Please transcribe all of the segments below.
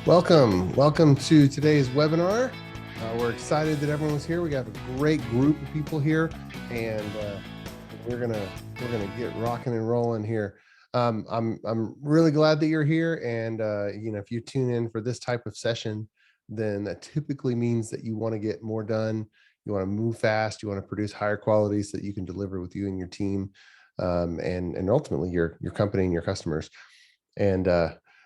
Welcome to today's webinar. We're excited that everyone's here. We have a great group of people here, and we're gonna get rocking and rolling here. I'm really glad that you're here, and if you tune in for this type of session, then that typically means that you want to get more done. You want to move fast. You want to produce higher qualities that you can deliver with you and your team, and ultimately your company and your customers. And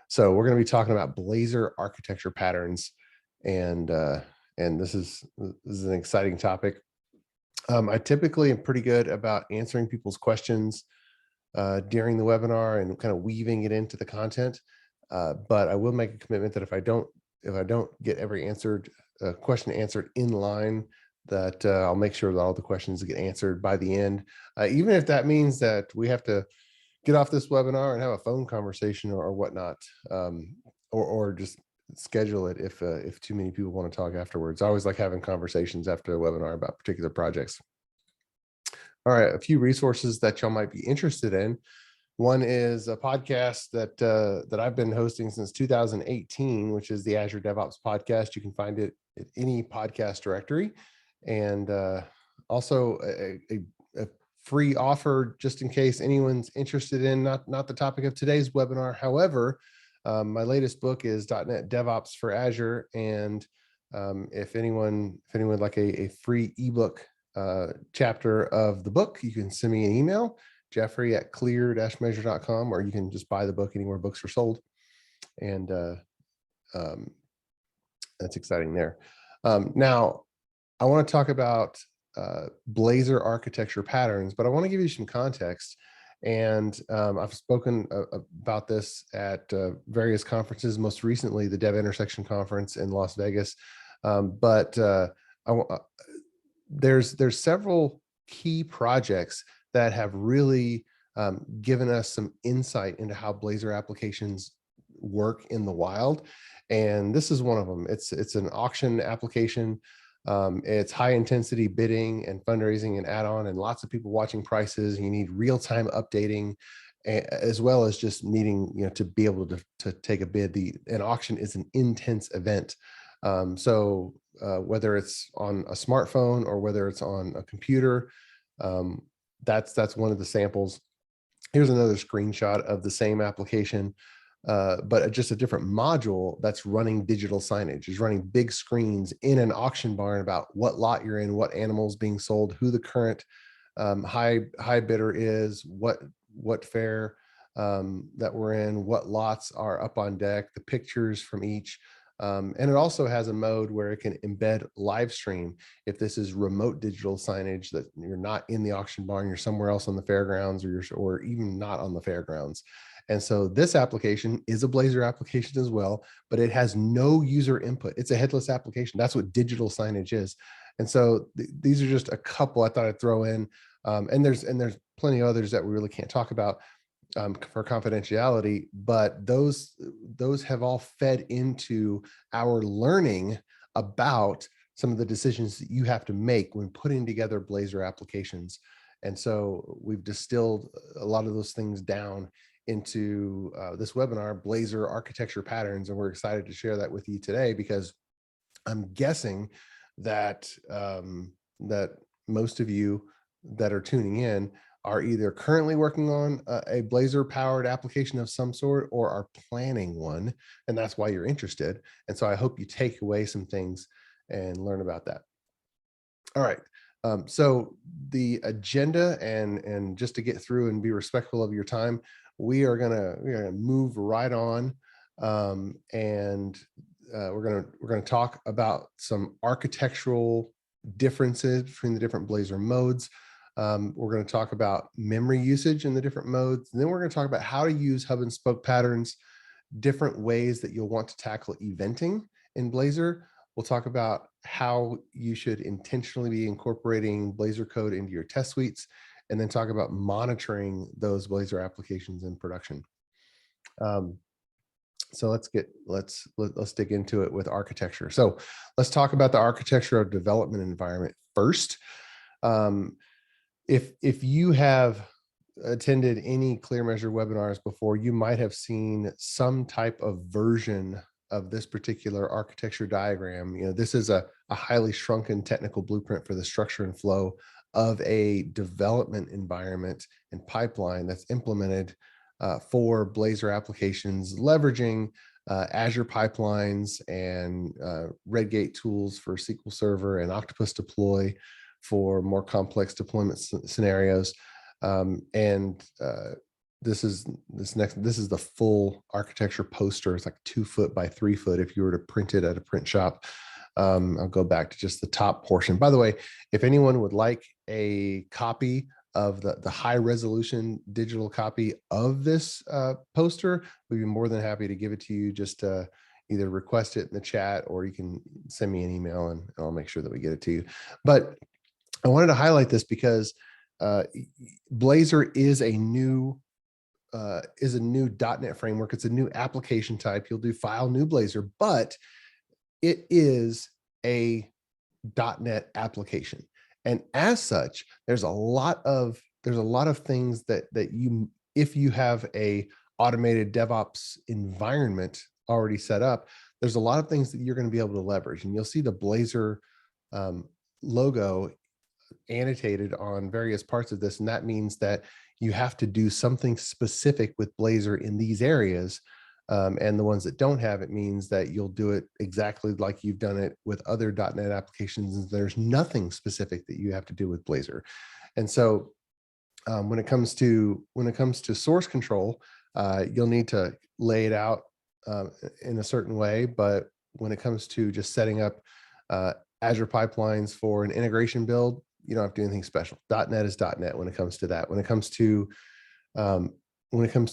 so we're going to be talking about Blazor architecture patterns, and this is an exciting topic. I typically am pretty good about answering people's questions during the webinar and kind of weaving it into the content. But I will make a commitment that if I don't get every question answered in line, that I'll make sure that all the questions get answered by the end, even if that means that we have to get off this webinar and have a phone conversation or whatnot, or just schedule it if too many people want to talk afterwards. I always like having conversations after a webinar about particular projects. All right, a few resources that y'all might be interested in. One is a podcast that I've been hosting since 2018, which is the Azure DevOps podcast. You can find it at any podcast directory, and also a free offer just in case anyone's interested in not the topic of today's webinar. However, my latest book is .NET DevOps for Azure, and if anyone would like a free ebook chapter of the book, you can send me an email, jeffrey@clear-measure.com, or you can just buy the book anywhere books are sold, and that's exciting there. Now, I want to talk about Blazor architecture patterns, but I want to give you some context. And I've spoken about this at various conferences, most recently the Dev Intersection Conference in Las Vegas. But there's several key projects that have really given us some insight into how Blazor applications work in the wild. And this is one of them. It's an auction application. It's high intensity bidding and fundraising and add-on, and lots of people watching prices. You need real-time updating, as well as just needing to be able to take a bid. An auction is an intense event. So whether it's on a smartphone or whether it's on a computer, that's one of the samples. Here's another screenshot of the same application, but just a different module that's running digital signage. Is running big screens in an auction barn about what lot you're in, what animals being sold, who the current high bidder is, what fair that we're in, what lots are up on deck, the pictures from each. And it also has a mode where it can embed live stream. If this is remote digital signage, that you're not in the auction barn, you're somewhere else on the fairgrounds, or even not on the fairgrounds. And so this application is a Blazor application as well, but it has no user input. It's a headless application. That's what digital signage is. And so these are just a couple I thought I'd throw in. And there's plenty of others that we really can't talk about for confidentiality, but those have all fed into our learning about some of the decisions that you have to make when putting together Blazor applications. And so we've distilled a lot of those things down into this webinar, Blazor architecture patterns, and we're excited to share that with you today, because I'm guessing that that most of you that are tuning in are either currently working on a Blazor powered application of some sort, or are planning one, and that's why you're interested. And so I hope you take away some things and learn about that. All right. So the agenda, and just to get through and be respectful of your time, we're gonna move right on, and we're gonna talk about some architectural differences between the different Blazor modes. We're going to talk about memory usage in the different modes, and then we're going to talk about how to use hub and spoke patterns, different ways that you'll want to tackle eventing in Blazor. We'll talk about how you should intentionally be incorporating Blazor code into your test suites, and then talk about monitoring those Blazor applications in production. So let's dig into it with architecture. So let's talk about the architecture of development environment first. If you have attended any ClearMeasure webinars before, you might have seen some type of version of this particular architecture diagram, this is a highly shrunken technical blueprint for the structure and flow of a development environment and pipeline that's implemented for Blazor applications, leveraging Azure pipelines and Redgate tools for SQL Server and Octopus Deploy for more complex deployment scenarios. This is the full architecture poster. It's like 2 foot by 3 foot if you were to print it at a print shop. I'll go back to just the top portion. By the way, if anyone would like a copy of the high resolution digital copy of this poster, we'd be more than happy to give it to you. Just either request it in the chat, or you can send me an email and I'll make sure that we get it to you. But I wanted to highlight this because Blazor is a new .NET framework. It's a new application type. You'll do file new Blazor, but it is a .NET application. And as such, there's a lot of things that you, if you have a automated DevOps environment already set up, there's a lot of things that you're going to be able to leverage. And you'll see the Blazor logo annotated on various parts of this. And that means that you have to do something specific with Blazor in these areas. And the ones that don't have it means that you'll do it exactly like you've done it with other .NET applications. There's nothing specific that you have to do with Blazor. And so when it comes to source control, you'll need to lay it out in a certain way. But when it comes to just setting up Azure pipelines for an integration build, you don't have to do anything special. .NET is .NET when it comes to that. When it comes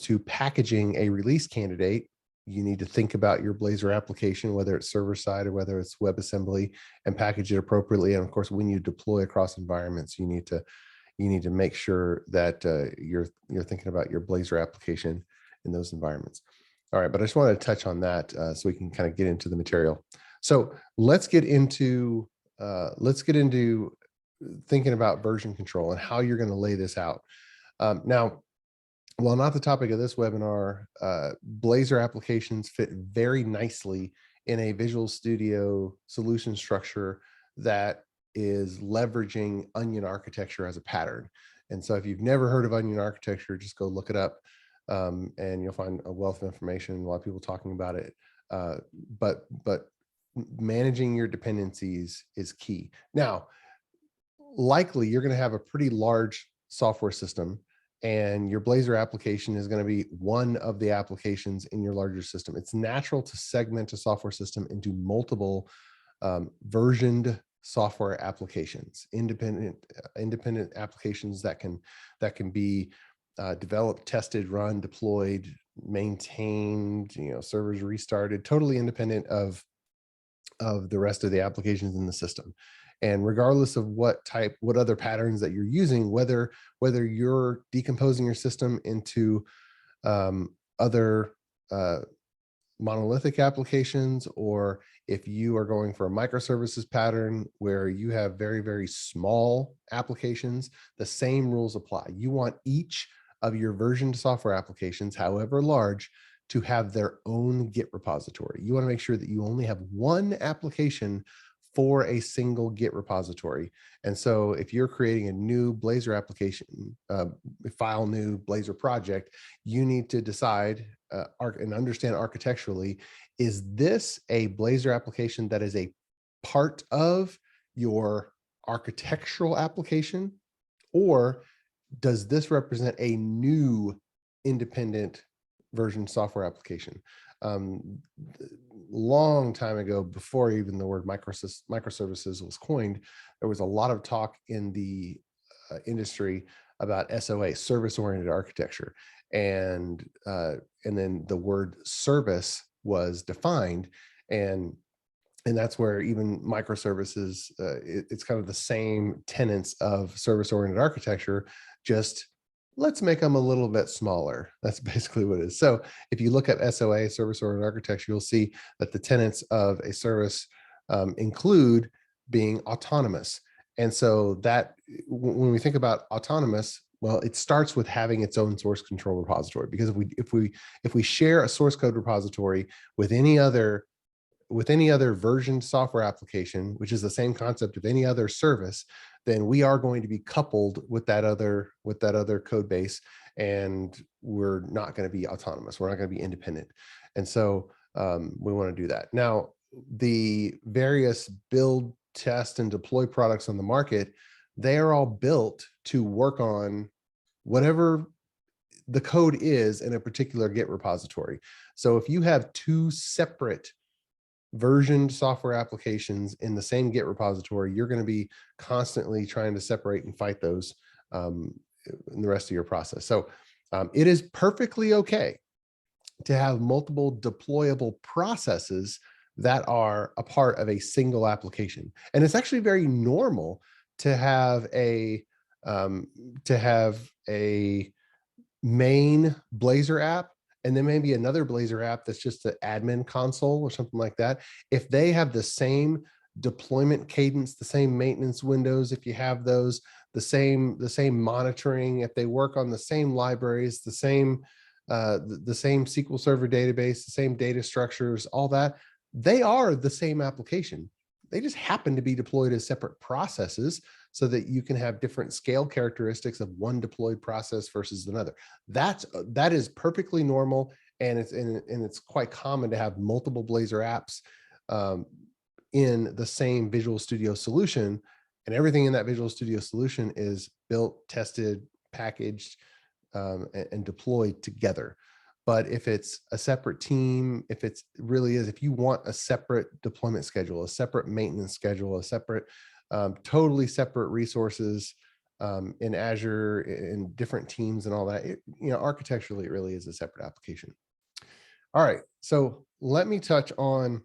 to packaging a release candidate, you need to think about your Blazor application, whether it's server side or whether it's WebAssembly, and package it appropriately. And of course, when you deploy across environments, you need to make sure that you're thinking about your Blazor application in those environments. All right, but I just wanted to touch on that so we can kind of get into the material. So let's get into thinking about version control and how you're going to lay this out. Now, while not the topic of this webinar, Blazor applications fit very nicely in a Visual Studio solution structure that is leveraging Onion architecture as a pattern. And so if you've never heard of Onion architecture, just go look it up and you'll find a wealth of information, a lot of people talking about it. But managing your dependencies is key. Now, likely you're going to have a pretty large software system, and your Blazor application is going to be one of the applications in your larger system. It's natural to segment a software system into multiple versioned software applications, independent applications that can be developed, tested, run, deployed, maintained, servers restarted, totally independent of the rest of the applications in the system. And regardless of what other patterns that you're using, whether you're decomposing your system into other monolithic applications, or if you are going for a microservices pattern where you have very, very small applications, the same rules apply. You want each of your versioned software applications, however large, to have their own Git repository. You want to make sure that you only have one application for a single Git repository. And so if you're creating a new Blazor application, file new Blazor project, you need to decide and understand architecturally, is this a Blazor application that is a part of your architectural application, or does this represent a new independent version software application? Long time ago, before even the word microservices was coined, there was a lot of talk in the industry about SOA, service-oriented architecture, and then the word service was defined, and that's where even microservices, it's kind of the same tenets of service-oriented architecture, just let's make them a little bit smaller. That's basically what it is. So if you look at SOA, service-oriented architecture, you'll see that the tenets of a service include being autonomous. And so that when we think about autonomous, Well, it starts with having its own source control repository, because if we share a source code repository with any other versioned software application, which is the same concept of any other service, then we are going to be coupled with that other code base, and we're not going to be autonomous. We're not going to be independent. And so we want to do that. Now, the various build, test, and deploy products on the market, they are all built to work on whatever the code is in a particular Git repository. So if you have two separate versioned software applications in the same Git repository, you're going to be constantly trying to separate and fight those in the rest of your process. So it is perfectly okay to have multiple deployable processes that are a part of a single application. And it's actually very normal to have a main Blazor app, and then maybe another Blazor app that's just the admin console or something like that. If they have the same deployment cadence, the same maintenance windows, if you have those, the same monitoring, if they work on the same libraries, the same SQL Server database, the same data structures, all that, they are the same application. They just happen to be deployed as separate processes so that you can have different scale characteristics of one deployed process versus another. That is perfectly normal, and it's quite common to have multiple Blazor apps in the same Visual Studio solution, and everything in that Visual Studio solution is built, tested, packaged, and deployed together. But if it's a separate team, if you want a separate deployment schedule, a separate maintenance schedule, a separate, totally separate resources in Azure, in different teams and all that, architecturally, it really is a separate application. All right, so let me touch on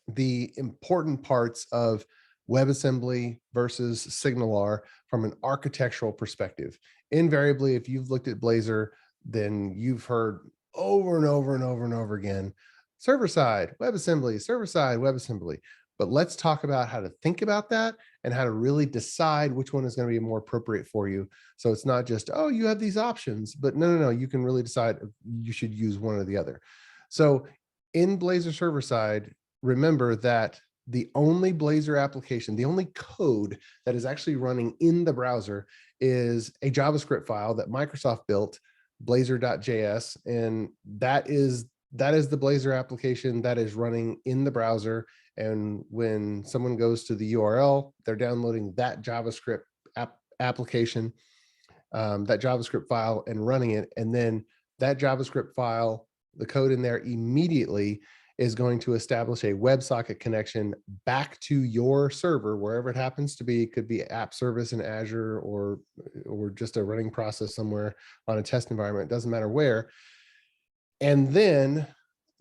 the important parts of WebAssembly versus SignalR from an architectural perspective. Invariably, if you've looked at Blazor, then you've heard over and over and over and over again, server-side WebAssembly, server-side WebAssembly. But let's talk about how to think about that and how to really decide which one is going to be more appropriate for you. So it's not just, oh, you have these options, but no, you can really decide you should use one or the other. So in Blazor server-side, remember that the only Blazor application, the only code that is actually running in the browser is a JavaScript file that Microsoft built, blazor.js, and that is the Blazor application that is running in the browser. And when someone goes to the URL, they're downloading that JavaScript application, that JavaScript file, and running it. And then that JavaScript file, the code in there, immediately is going to establish a WebSocket connection back to your server, wherever it happens to be. It could be app service in Azure or just a running process somewhere on a test environment. It doesn't matter where. And then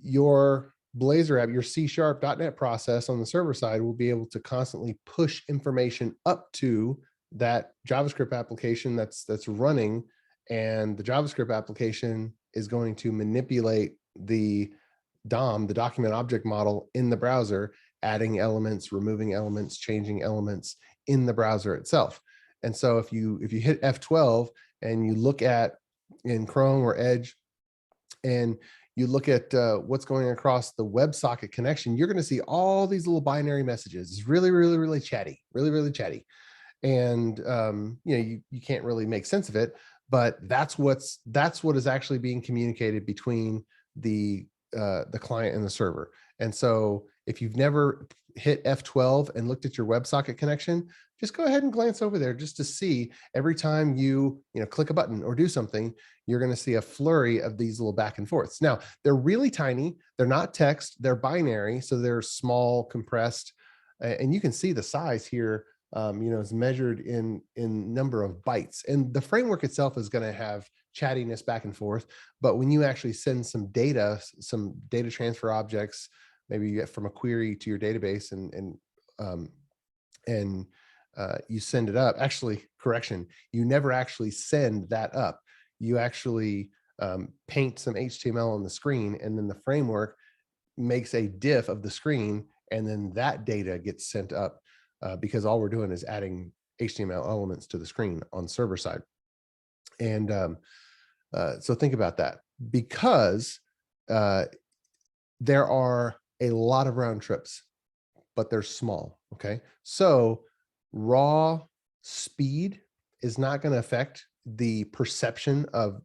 your Blazor app, your C#.NET process on the server side, will be able to constantly push information up to that JavaScript application that's running. And the JavaScript application is going to manipulate the DOM, the document object model, in the browser, adding elements, removing elements, changing elements in the browser itself. And so if you hit F12 and you look at in Chrome or Edge, and you look at what's going across the WebSocket connection, you're going to see all these little binary messages. It's really, really, really chatty, really, really chatty. And you can't really make sense of it, but that's what is actually being communicated between the client and the server. And so if you've never hit F12 and looked at your WebSocket connection, just go ahead and glance over there just to see. Every time you click a button or do something, you're going to see a flurry of these little back and forths. Now, they're really tiny. They're not text. They're binary. So they're small, compressed. And you can see the size here, is measured in number of bytes. And the framework itself is going to have chattiness back and forth. But when you actually send some data transfer objects, maybe you get from a query to your database and you send it up. Actually, correction, you never actually send that up. You actually paint some HTML on the screen, and then the framework makes a diff of the screen, and then that data gets sent up because all we're doing is adding HTML elements to the screen on server side. And so think about that, because there are a lot of round trips, but they're small. Okay. So raw speed is not going to affect the perception of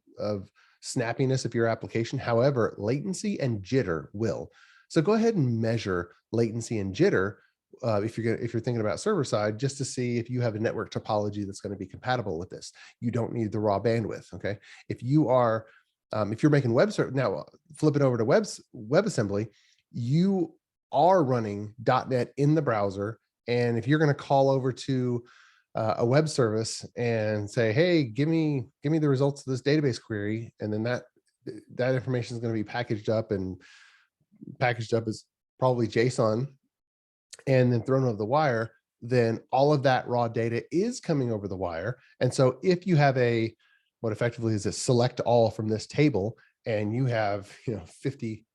snappiness of your application. However, latency and jitter will. So go ahead and measure latency and jitter if you're thinking about server side, just to see if you have a network topology that's going to be compatible with this. You don't need the raw bandwidth. Okay. If you are if you're making now flip it over to WebAssembly, you are running .NET in the browser. And if you're going to call over to a web service and say, hey, give me the results of this database query, and then that information is going to be packaged up as probably JSON and then thrown over the wire, then all of that raw data is coming over the wire. And so if you have what effectively is a select all from this table, and you have 50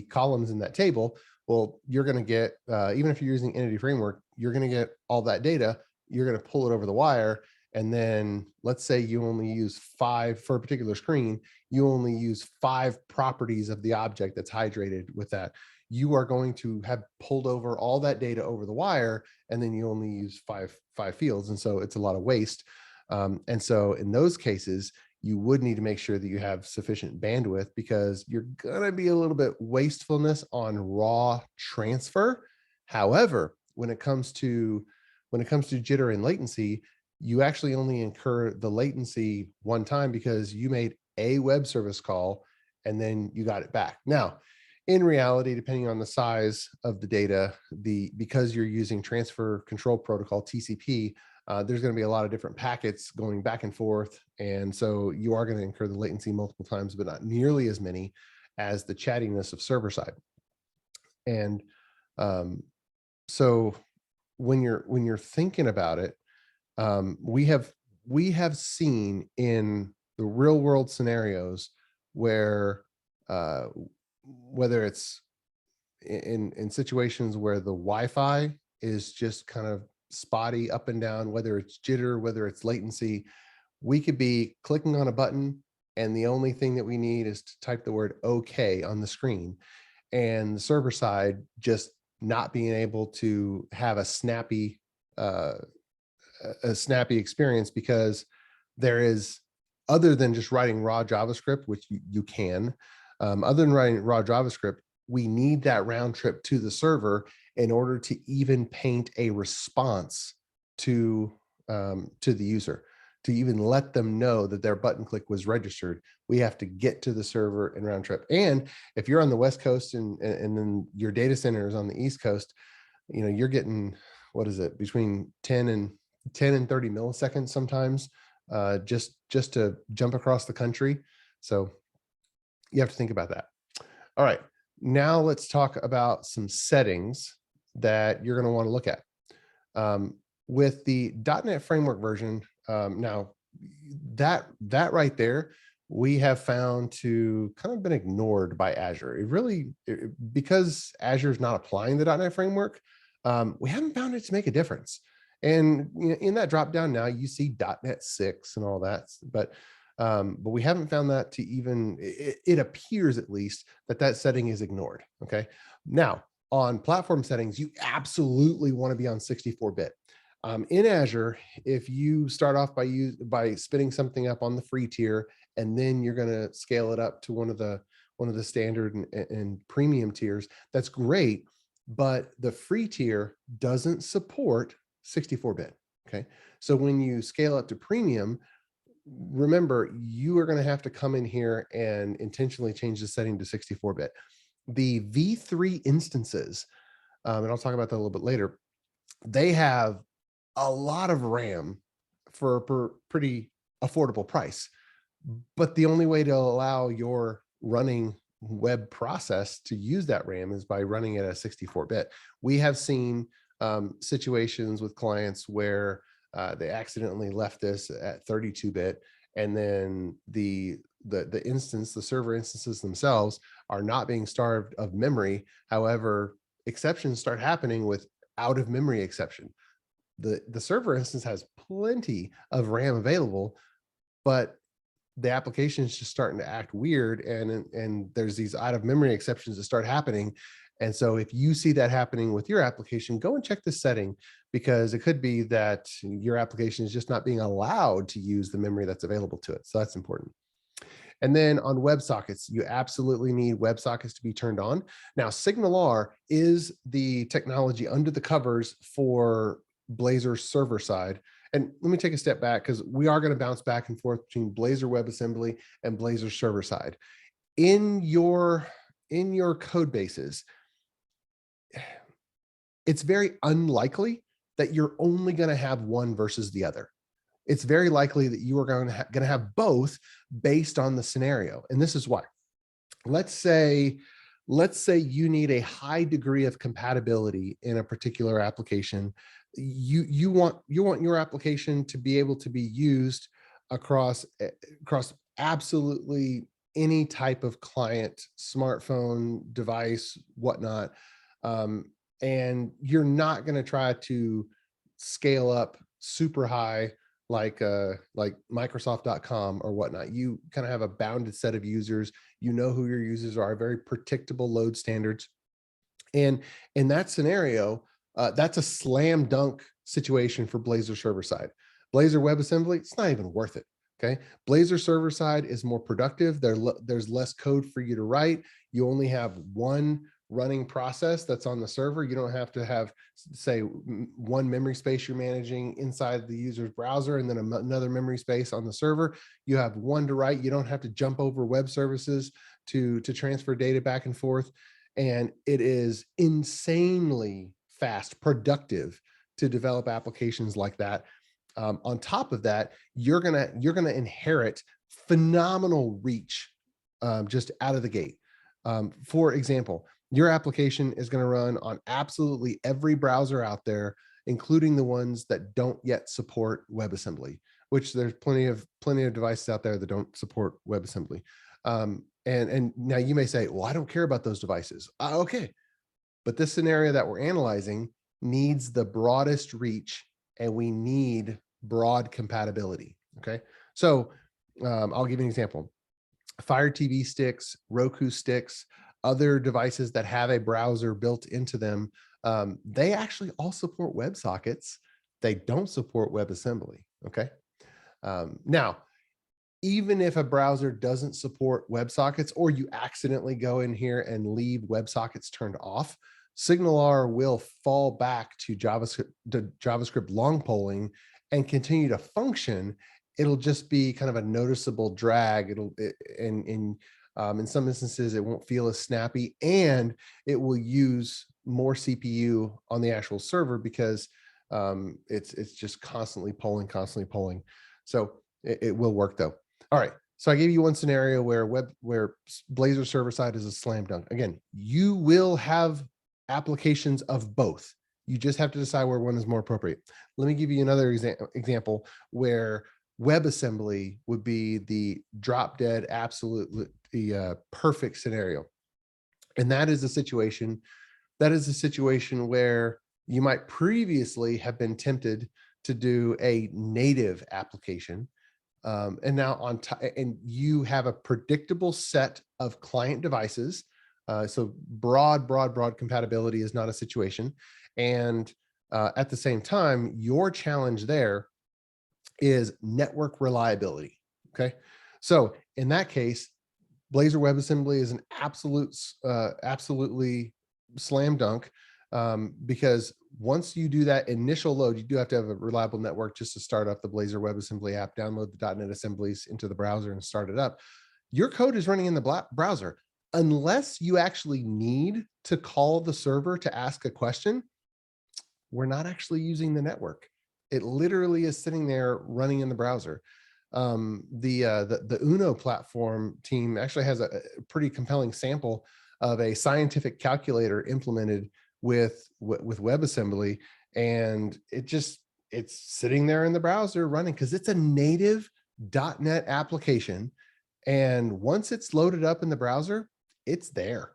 columns in that table, well, you're going to get, even if you're using Entity Framework, you're going to get all that data. You're going to pull it over the wire. And then let's say you only use 5 for a particular screen, you only use 5 properties of the object that's hydrated with that. You are going to have pulled over all that data over the wire, and then you only use five fields. And so it's a lot of waste. And so in those cases, you would need to make sure that you have sufficient bandwidth, because you're going to be a little bit wastefulness on raw transfer. However, when it comes to jitter and latency, you actually only incur the latency one time because you made a web service call and then you got it back. Now, in reality, depending on the size of the data, because you're using transfer control protocol, TCP, there's going to be a lot of different packets going back and forth. And so you are going to incur the latency multiple times, but not nearly as many as the chattiness of server side. And so when you're thinking about it, we have seen in the real world scenarios where whether it's in situations where the Wi-Fi is just kind of spotty up and down, whether it's jitter, whether it's latency, we could be clicking on a button and the only thing that we need is to type the word okay on the screen, and the server side just not being able to have a snappy experience, because there is, other than just writing raw JavaScript, which you can, other than writing raw JavaScript, we need that round trip to the server in order to even paint a response to the user, to even let them know that their button click was registered. We have to get to the server and round trip. And if you're on the West Coast and then your data center is on the East Coast, you're getting, what is it, between 10 and 30 milliseconds sometimes, just to jump across the country. So you have to think about that. All right, now let's talk about some settings that you're going to want to look at. With the .NET Framework version, now that right there, we have found to kind of been ignored by Azure. Because Azure is not applying the .NET Framework, we haven't found it to make a difference. And in that drop down now, you see .NET 6 and all that, but we haven't found that to even, it appears at least that setting is ignored. Okay. Now, on platform settings, you absolutely want to be on 64-bit. In Azure, if you start off by spinning something up on the free tier, and then you're going to scale it up to one of the standard and premium tiers, that's great. But the free tier doesn't support 64-bit. Okay. So when you scale up to premium, remember, you are going to have to come in here and intentionally change the setting to 64-bit. The V3 instances, and I'll talk about that a little bit later, they have a lot of RAM for a pretty affordable price. But the only way to allow your running web process to use that RAM is by running it at 64-bit. We have seen situations with clients where they accidentally left this at 32-bit, and then the server instances themselves are not being starved of memory. However, exceptions start happening with out of memory exception. The server instance has plenty of RAM available, but the application is just starting to act weird, and there's these out of memory exceptions that start happening. And so if you see that happening with your application, go and check this setting, because it could be that your application is just not being allowed to use the memory that's available to it. So that's important. And then on WebSockets, you absolutely need WebSockets to be turned on. Now, SignalR is the technology under the covers for Blazor server side. And let me take a step back, because we are going to bounce back and forth between Blazor WebAssembly and Blazor server side. In your code bases, it's very unlikely that you're only going to have one versus the other. It's very likely that you are going to have both based on the scenario. And this is why. Let's say you need a high degree of compatibility in a particular application. You want your application to be able to be used across absolutely any type of client, smartphone, device, whatnot. And you're not going to try to scale up super high like Microsoft.com or whatnot. You kind of have a bounded set of users. You know who your users are, very predictable load standards. And in that scenario, that's a slam dunk situation for Blazor server side. Blazor WebAssembly, it's not even worth it. Okay. Blazor server side is more productive. There's less code for you to write. You only have one running process that's on the server. You don't have to have, say, one memory space you're managing inside the user's browser and then another memory space on the server. You have one to write. You don't have to jump over web services to transfer data back and forth. And it is insanely fast, productive to develop applications like that. On top of that, you're gonna inherit phenomenal reach just out of the gate. For example, your application is going to run on absolutely every browser out there, including the ones that don't yet support WebAssembly, which there's plenty of devices out there that don't support WebAssembly. And now you may say, well, I don't care about those devices. Okay. But this scenario that we're analyzing needs the broadest reach, and we need broad compatibility. Okay. So I'll give you an example. Fire TV sticks, Roku sticks, other devices that have a browser built into them, they actually all support WebSockets. They don't support WebAssembly. Okay. Now, even if a browser doesn't support WebSockets, or you accidentally go in here and leave WebSockets turned off, SignalR will fall back to JavaScript long polling and continue to function. It'll just be kind of a noticeable drag. In some instances, it won't feel as snappy, and it will use more CPU on the actual server because it's just constantly polling. So it will work though. All right. So I gave you one scenario where Blazor server side is a slam dunk. Again, you will have applications of both. You just have to decide where one is more appropriate. Let me give you another example where WebAssembly would be the drop dead, absolutely perfect scenario. And that is a situation where you might previously have been tempted to do a native application. And now and you have a predictable set of client devices. So broad compatibility is not a situation. And at the same time, your challenge there is network reliability. Okay. So in that case, Blazor WebAssembly is an absolutely slam dunk, because once you do that initial load, you do have to have a reliable network just to start up the Blazor WebAssembly app, download the .NET assemblies into the browser and start it up. Your code is running in the browser. Unless you actually need to call the server to ask a question, we're not actually using the network. It literally is sitting there running in the browser. The Uno platform team actually has a pretty compelling sample of a scientific calculator implemented with WebAssembly, and it's sitting there in the browser running because it's a native .NET application. And once it's loaded up in the browser, it's there.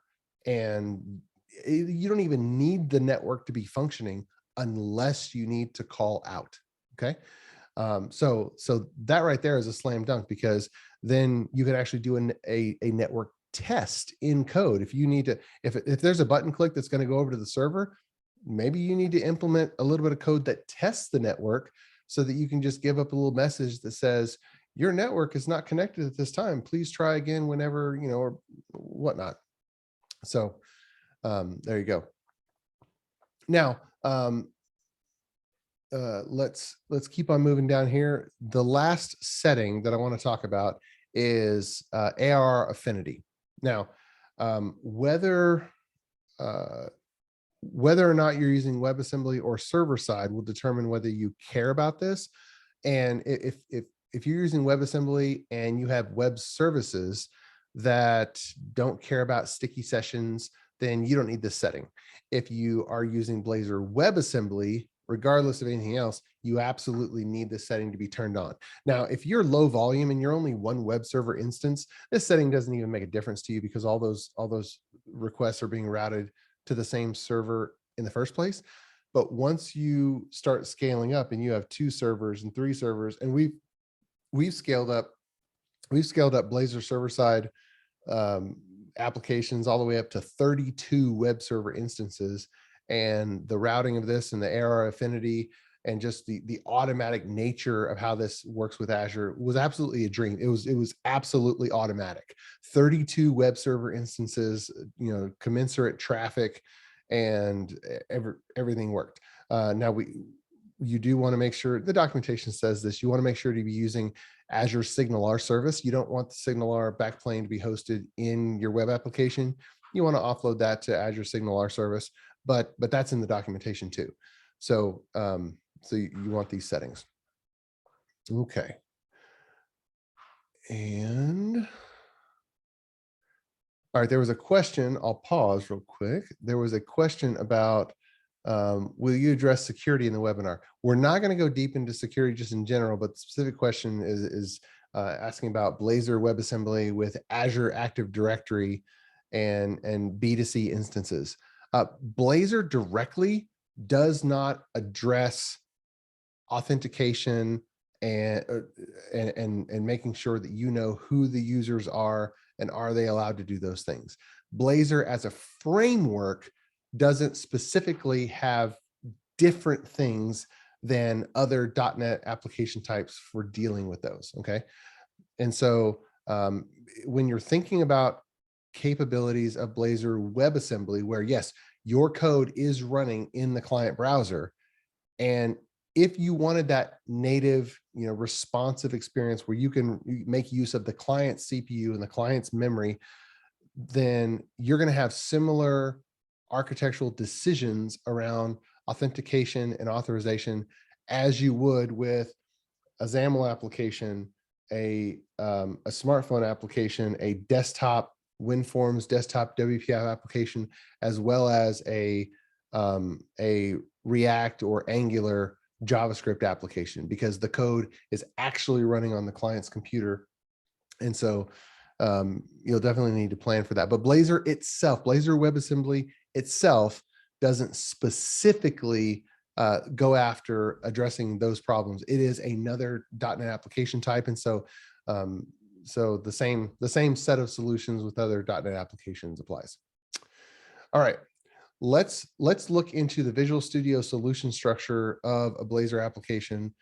And you don't even need the network to be functioning unless you need to call out. Okay. So that right there is a slam dunk, because then you can actually do a network test in code. If you need to, if there's a button click that's going to go over to the server, maybe you need to implement a little bit of code that tests the network, so that you can just give up a little message that says, your network is not connected at this time. Please try again whenever, or whatnot. So there you go. Now, let's keep on moving down here. The last setting that I want to talk about is AR affinity. Now, whether or not you're using WebAssembly or server side will determine whether you care about this. And if you're using WebAssembly and you have web services that don't care about sticky sessions, then you don't need this setting. If you are using Blazor WebAssembly, regardless of anything else, you absolutely need this setting to be turned on. Now, if you're low volume and you're only one web server instance, this setting doesn't even make a difference to you, because all those requests are being routed to the same server in the first place. But once you start scaling up and you have 2 servers and 3 servers, and we've scaled up Blazor server side applications all the way up to 32 web server instances, and the routing of this and the AR affinity and just the automatic nature of how this works with Azure was absolutely a dream. It was absolutely automatic. 32 web server instances, commensurate traffic, and everything worked. Now you do want to make sure, the documentation says this, you want to make sure to be using Azure SignalR service. You don't want the SignalR backplane to be hosted in your web application. You want to offload that to Azure SignalR service, but that's in the documentation too. So so you want these settings. Okay. And all right, there was a question. I'll pause real quick. There was a question about, will you address security in the webinar? We're not going to go deep into security just in general, but the specific question is asking about Blazor WebAssembly with Azure Active Directory and B2C instances. Blazor directly does not address authentication and making sure that you know who the users are and are they allowed to do those things. Blazor as a framework doesn't specifically have different things than other .NET application types for dealing with those, okay? And so when you're thinking about capabilities of Blazor WebAssembly, where yes, your code is running in the client browser, and if you wanted that native, responsive experience where you can make use of the client's CPU and the client's memory, then you're going to have similar architectural decisions around authentication and authorization as you would with a XAML application, a smartphone application, a desktop WinForms desktop WPF application, as well as a React or Angular JavaScript application, because the code is actually running on the client's computer. And so you'll definitely need to plan for that. But Blazor itself, Blazor WebAssembly itself, doesn't specifically go after addressing those problems. It is another .NET application type. And so so the same set of solutions with other .NET applications applies. All right. Let's look into the Visual Studio solution structure of a Blazor application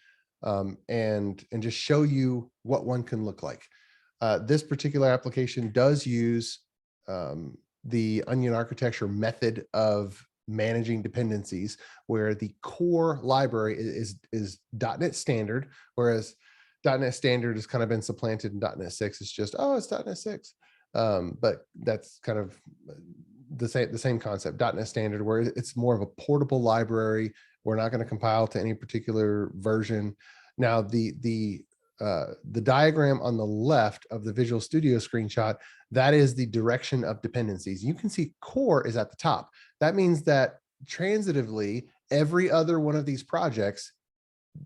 and just show you what one can look like. This particular application does use the onion architecture method of managing dependencies, where the core library is .NET Standard, whereas .NET Standard has kind of been supplanted in .NET 6. It's just, oh, it's .NET 6. But that's kind of the same concept, .NET Standard, where it's more of a portable library. We're not going to compile to any particular version. Now, the diagram on the left of the Visual Studio screenshot, that is the direction of dependencies. You can see core is at the top. That means that transitively, every other one of these projects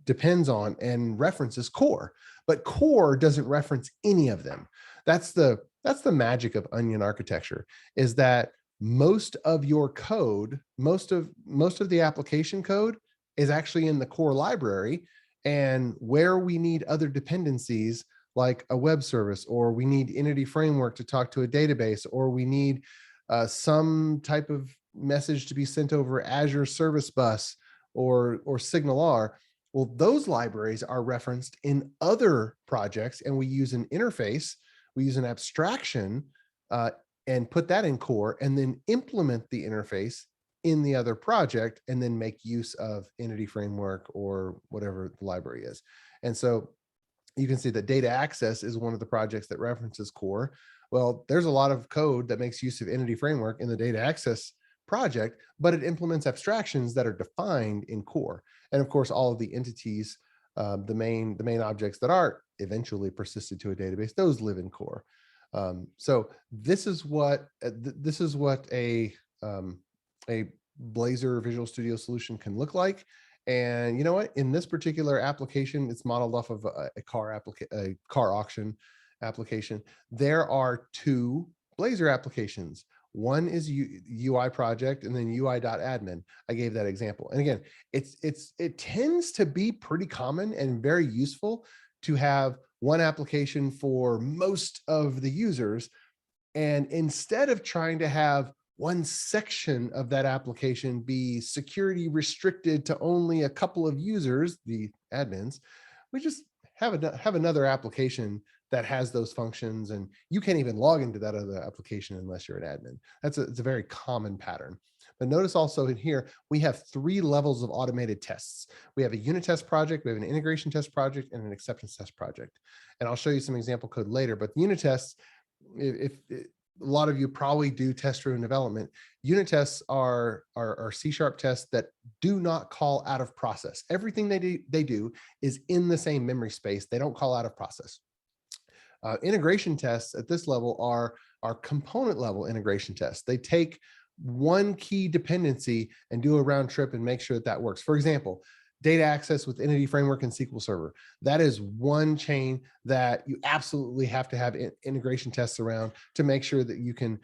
depends on and references core, but core doesn't reference any of them. That's the magic of onion architecture, is that most of your code, most of the application code is actually in the core library, And where we need other dependencies, like a web service, or we need entity framework to talk to a database, or we need some type of message to be sent over Azure Service Bus or SignalR. Well, those libraries are referenced in other projects, and we use an interface, we use an abstraction, and put that in core, and then implement the interface in the other project, and then make use of entity framework or whatever the library is. And so you can see that data access is one of the projects that references core. Well, there's a lot of code that makes use of entity framework in the data access project, but it implements abstractions that are defined in core. And of course, all of the entities, the main objects that are eventually persisted to a database, those live in core. So this is what a Blazor Visual Studio solution can look like. And you know what? In this particular application, it's modeled off of a car auction application. There are two Blazor applications. One is UI project, and then UI.admin. I gave that example. And again, it tends to be pretty common and very useful to have one application for most of the users. And instead of trying to have one section of that application be security restricted to only a couple of users, the admins, we just have another application that has those functions, and you can't even log into that other application unless you're an admin. It's a very common pattern. But notice also in here, we have 3 levels of automated tests. We have a unit test project, we have an integration test project, and an acceptance test project. And I'll show you some example code later, but the unit tests, if a lot of you probably do test-driven development. Unit tests are C# tests that do not call out of process. Everything they do is in the same memory space. They don't call out of process. Integration tests at this level are component level integration tests. They take one key dependency and do a round trip and make sure that that works. For example, data access with entity framework and SQL Server. That is one chain that you absolutely have to have integration tests around to make sure that you can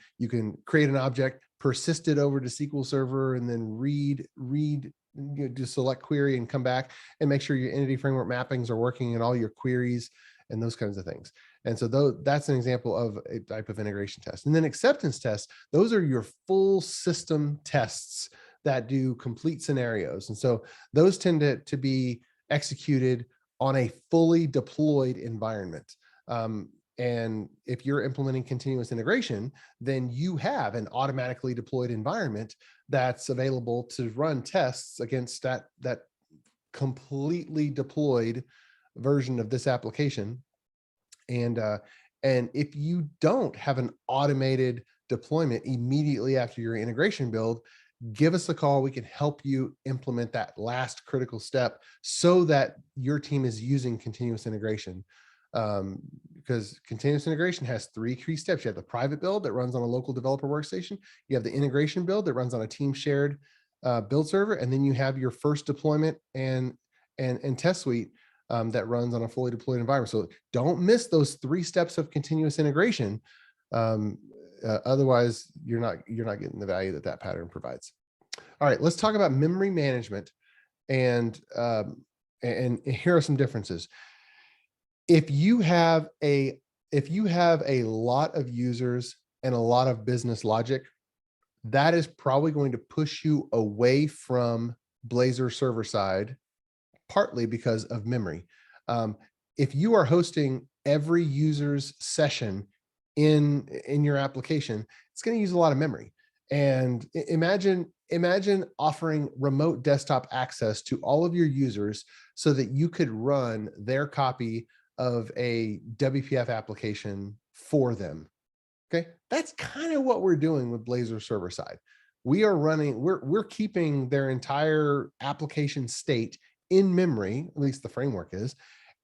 create an object, persist it over to SQL Server, and then do select query and come back and make sure your entity framework mappings are working in all your queries and those kinds of things. And so that's an example of a type of integration test. And then acceptance tests, those are your full system tests that do complete scenarios. And so those tend to be executed on a fully deployed environment. And if you're implementing continuous integration, then you have an automatically deployed environment that's available to run tests against that completely deployed version of this application. And if you don't have an automated deployment immediately after your integration build, give us a call. We can help you implement that last critical step so that your team is using continuous integration. Because continuous integration has 3 key steps. You have the private build that runs on a local developer workstation. You have the integration build that runs on a team shared build server. And then you have your first deployment and test suite that runs on a fully deployed environment. So don't miss those 3 steps of continuous integration. Otherwise, you're not getting the value that pattern provides. All right, let's talk about memory management, and here are some differences. If you have a lot of users and a lot of business logic, that is probably going to push you away from Blazor server side, partly because of memory. If you are hosting every user's session in your application, it's going to use a lot of memory. And imagine offering remote desktop access to all of your users so that you could run their copy of a WPF application for them. Okay, that's kind of what we're doing with Blazor server side. We're keeping their entire application state in memory, at least the framework is,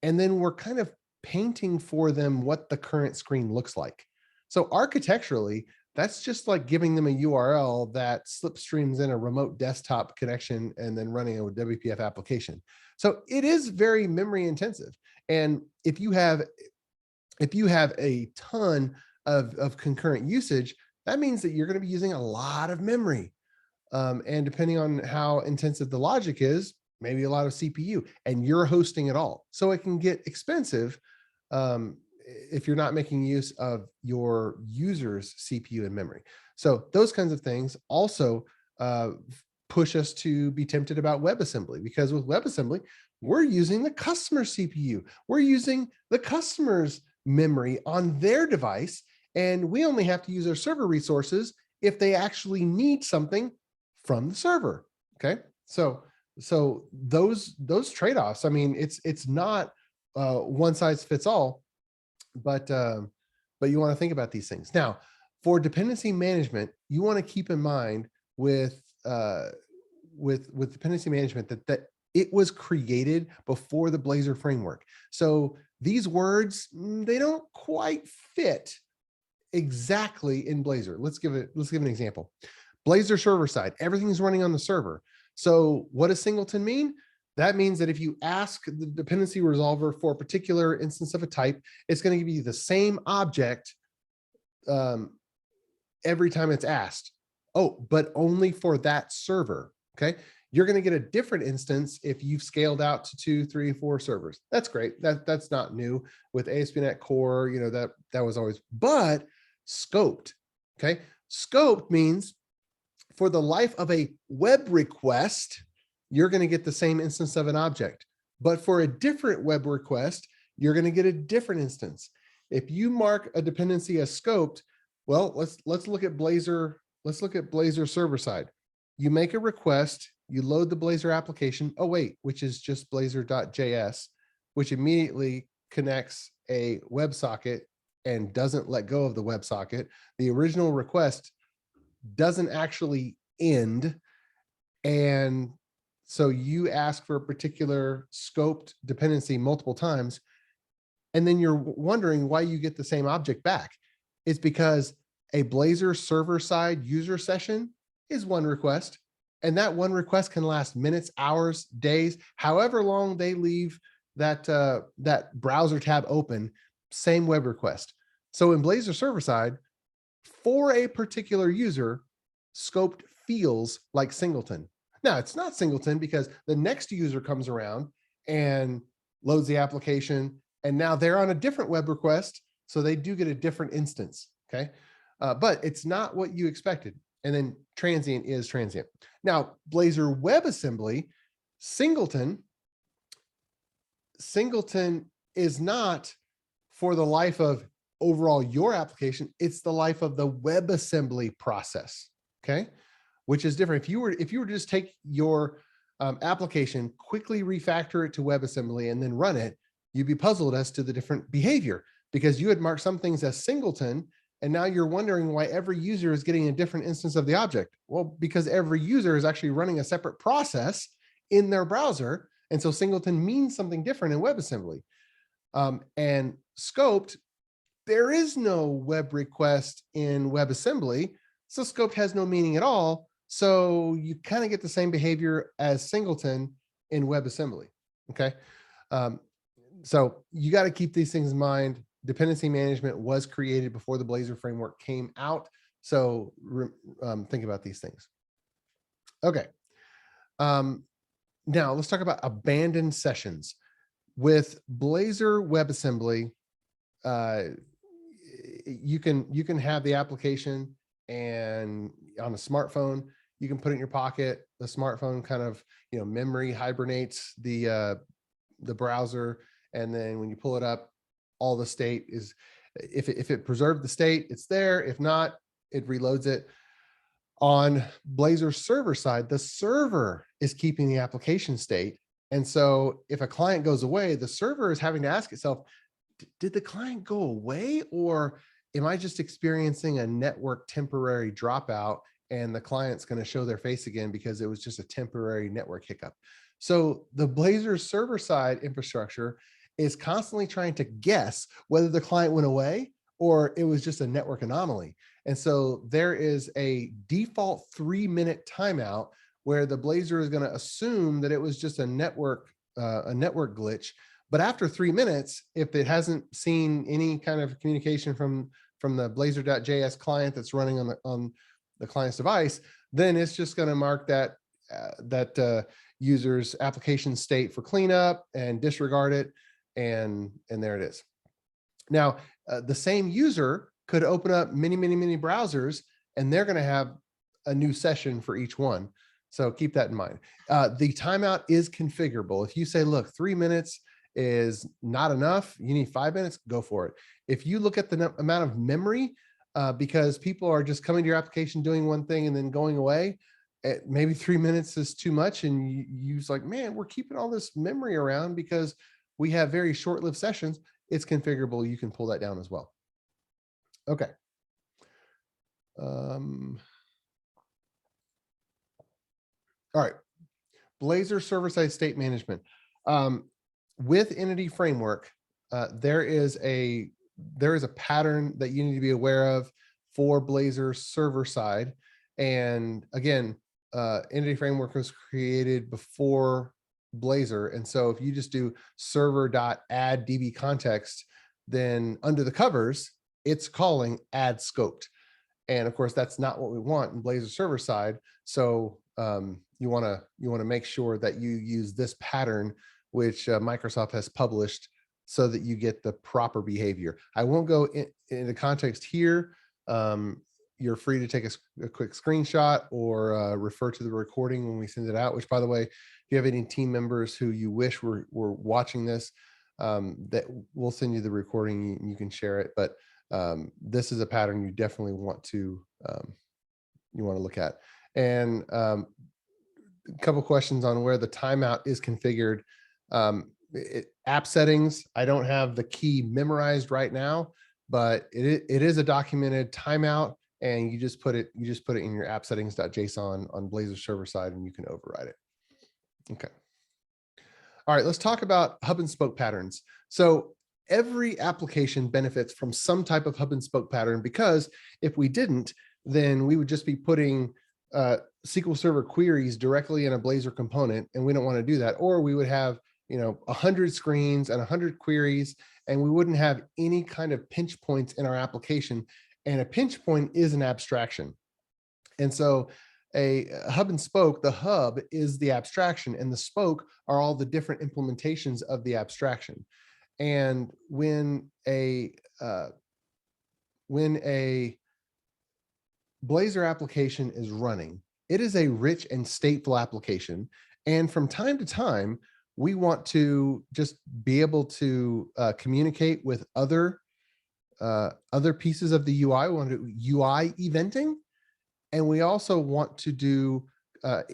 and then we're kind of painting for them what the current screen looks like. So architecturally, that's just like giving them a URL that slipstreams in a remote desktop connection and then running a WPF application. So it is very memory intensive. And if you have a ton of concurrent usage, that means that you're going to be using a lot of memory. And depending on how intensive the logic is, maybe a lot of CPU, and you're hosting it all. So it can get expensive if you're not making use of your user's CPU and memory. So those kinds of things also push us to be tempted about WebAssembly, because with WebAssembly, we're using the customer's CPU. We're using the customer's memory on their device, and we only have to use our server resources if they actually need something from the server. Okay, so those trade-offs, I mean, it's not one size fits all, but you want to think about these things. Now, for dependency management, you want to keep in mind with dependency management that it was created before the Blazor framework. So these words, they don't quite fit exactly in Blazor. Let's give an example. Blazor server side, everything's running on the server. So what does singleton mean? That means that if you ask the dependency resolver for a particular instance of a type, it's going to give you the same object every time it's asked. Oh, but only for that server. Okay. You're going to get a different instance if you've scaled out to 2, 3, 4 servers. That's great. That's not new with ASP.NET Core. You know, that was always, but scoped. Okay. Scoped means for the life of a web request, you're going to get the same instance of an object, but for a different web request, you're going to get a different instance. If you mark a dependency as scoped, well, let's look at Blazor. Let's look at Blazor server side. You make a request, you load the Blazor application. Oh, wait, which is just blazor.js, which immediately connects a WebSocket and doesn't let go of the WebSocket. The original request doesn't actually end. And so you ask for a particular scoped dependency multiple times, and then you're wondering why you get the same object back. It's because a Blazor server-side user session is one request, and that one request can last minutes, hours, days, however long they leave that browser tab open, same web request. So in Blazor server-side, for a particular user, scoped feels like singleton. Now, it's not singleton because the next user comes around and loads the application, and now they're on a different web request, so they do get a different instance, okay? But it's not what you expected. And then transient is transient. Now, Blazor WebAssembly, singleton is not for the life of overall your application, it's the life of the WebAssembly process, okay? Which is different. If you were to just take your application, quickly refactor it to WebAssembly and then run it, you'd be puzzled as to the different behavior, because you had marked some things as singleton, and now you're wondering why every user is getting a different instance of the object. Well, because every user is actually running a separate process in their browser, and so singleton means something different in WebAssembly. And scoped, there is no web request in WebAssembly, so scoped has no meaning at all. So you kind of get the same behavior as singleton in WebAssembly, okay? So you got to keep these things in mind. Dependency management was created before the Blazor framework came out. So think about these things. Okay. Now let's talk about abandoned sessions. With Blazor WebAssembly, you can have the application, and on a smartphone, you can put it in your pocket. The smartphone kind of, memory hibernates the browser. And then when you pull it up, all the state is, if it preserved the state, it's there. If not, it reloads it. On Blazor server side, the server is keeping the application state. And so if a client goes away, the server is having to ask itself, did the client go away, or am I just experiencing a network temporary dropout and the client's going to show their face again because it was just a temporary network hiccup? So the Blazor server side infrastructure is constantly trying to guess whether the client went away or it was just a network anomaly. And so there is a default 3-minute timeout where the Blazor is going to assume that it was just a network glitch. But after 3 minutes, if it hasn't seen any kind of communication from the blazor.js client that's running on the client's device, then it's just going to mark that user's application state for cleanup and disregard it. And there it is. Now, the same user could open up many browsers, and they're going to have a new session for each one. So keep that in mind. The timeout is configurable. If you say, look, 3 minutes is not enough, you need 5 minutes, go for it. If you look at the amount of memory, because people are just coming to your application, doing one thing and then going away, maybe 3 minutes is too much. And you're like, man, we're keeping all this memory around because we have very short-lived sessions. It's configurable. You can pull that down as well. Okay. All right. Blazor server-side state management. With Entity Framework, there is a pattern that you need to be aware of for Blazor server-side. And again, Entity Framework was created before Blazor. And so if you just do server.add DB context, then under the covers, it's calling add scoped. And of course, that's not what we want in Blazor server side. So you want to make sure that you use this pattern, which Microsoft has published, so that you get the proper behavior. I won't go into context here. You're free to take a quick screenshot or refer to the recording when we send it out, which, by the way, if you have any team members who you wish were watching this, that we'll send you the recording, you can share it. But this is a pattern you definitely want to look at. And a couple questions on where the timeout is configured. App settings, I don't have the key memorized right now, but it is a documented timeout, and you just put it in your app settings.json on Blazor server side, and you can override it. Okay. All right, let's talk about hub and spoke patterns. So every application benefits from some type of hub and spoke pattern, because if we didn't, then we would just be putting SQL Server queries directly in a Blazor component, and we don't want to do that. Or we would have 100 screens and 100 queries, and we wouldn't have any kind of pinch points in our application. And a pinch point is an abstraction. And so a hub and spoke, the hub is the abstraction, and the spoke are all the different implementations of the abstraction. And when a Blazor application is running, it is a rich and stateful application. And from time to time, we want to just be able to communicate with other pieces of the UI. We want to do UI eventing. And we also want to do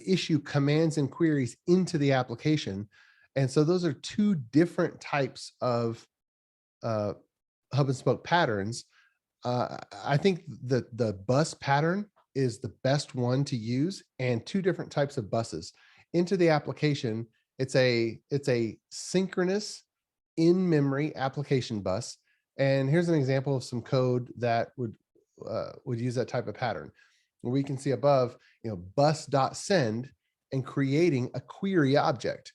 issue commands and queries into the application. And so those are two different types of hub and spoke patterns. I think the bus pattern is the best one to use, and two different types of buses into the application. It's a synchronous in-memory application bus. And here's an example of some code that would use that type of pattern. We can see above, bus.send and creating a query object.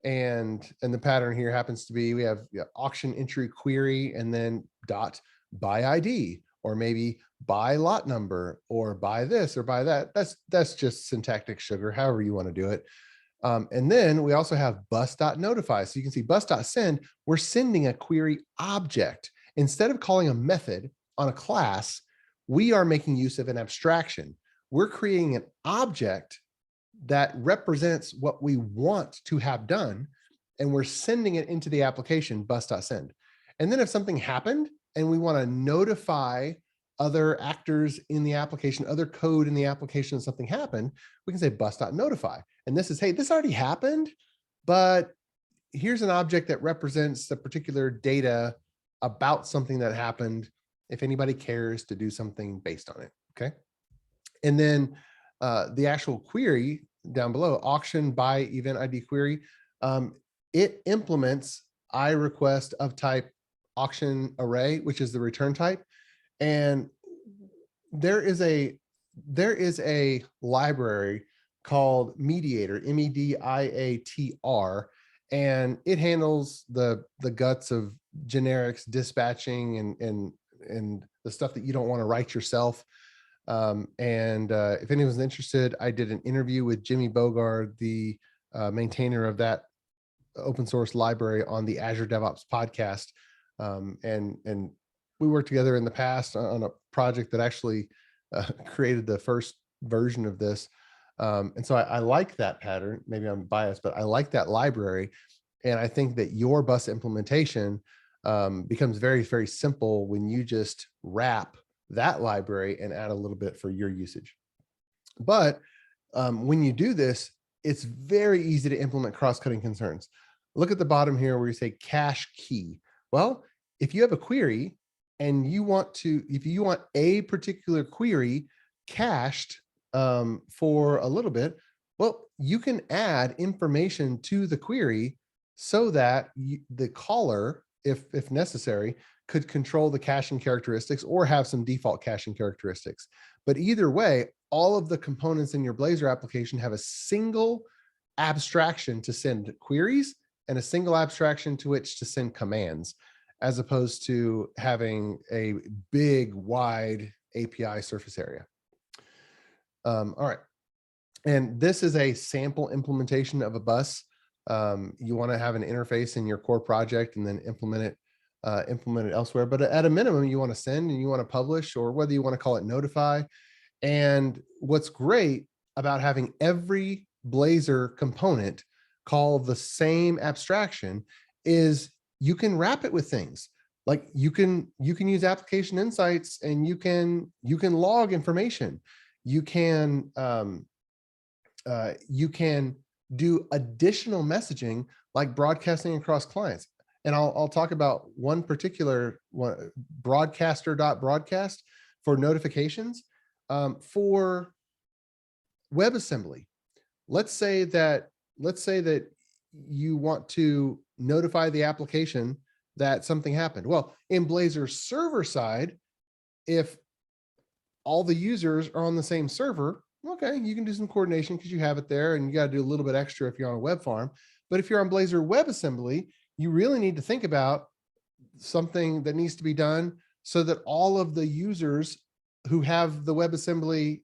And the pattern here happens to be, we have auction entry query and then dot by ID, or maybe by lot number, or by this or by that. That's just syntactic sugar, however you want to do it. And then we also have bus.notify. So you can see bus.send, we're sending a query object. Instead of calling a method on a class, we are making use of an abstraction. We're creating an object that represents what we want to have done, and we're sending it into the application, bus.send. And then if something happened and we want to notify other actors in the application, other code in the application, something happened, we can say bus.notify. And this is, hey, this already happened, but here's an object that represents the particular data about something that happened, if anybody cares to do something based on it. Okay. And then the actual query down below, auction by event ID query, it implements iRequest of type auction array, which is the return type. And there is a library called Mediator, MEDIATR, and it handles the guts of generics, dispatching, and the stuff that you don't want to write yourself. If anyone's interested, I did an interview with Jimmy Bogard, the maintainer of that open source library on the Azure DevOps podcast. And we worked together in the past on a project that actually created the first version of this. And so I like that pattern. Maybe I'm biased, but I like that library. And I think that your bus implementation becomes very, very simple when you just wrap that library and add a little bit for your usage. But when you do this, it's very easy to implement cross-cutting concerns. Look at the bottom here where you say cache key. Well, if you have a query and you want to, if you want a particular query cached for a little bit, well, you can add information to the query so that the caller, if necessary, could control the caching characteristics or have some default caching characteristics. But either way, all of the components in your Blazor application have a single abstraction to send queries and a single abstraction to which to send commands, as opposed to having a big, wide API surface area. All right. And this is a sample implementation of a bus. You want to have an interface in your core project and then implement it elsewhere. But at a minimum, you want to send and you want to publish, or whether you want to call it notify. And what's great about having every Blazor component call the same abstraction is you can wrap it with things. Like you can use application insights and you can log information. You can do additional messaging like broadcasting across clients. And I'll talk about one particular one, broadcaster.broadcast for notifications for WebAssembly. Let's say that you want to notify the application that something happened. Well, in Blazor server side, if all the users are on the same server, okay, you can do some coordination because you have it there, and you got to do a little bit extra if you're on a web farm. But if you're on Blazor WebAssembly, you really need to think about something that needs to be done so that all of the users who have the WebAssembly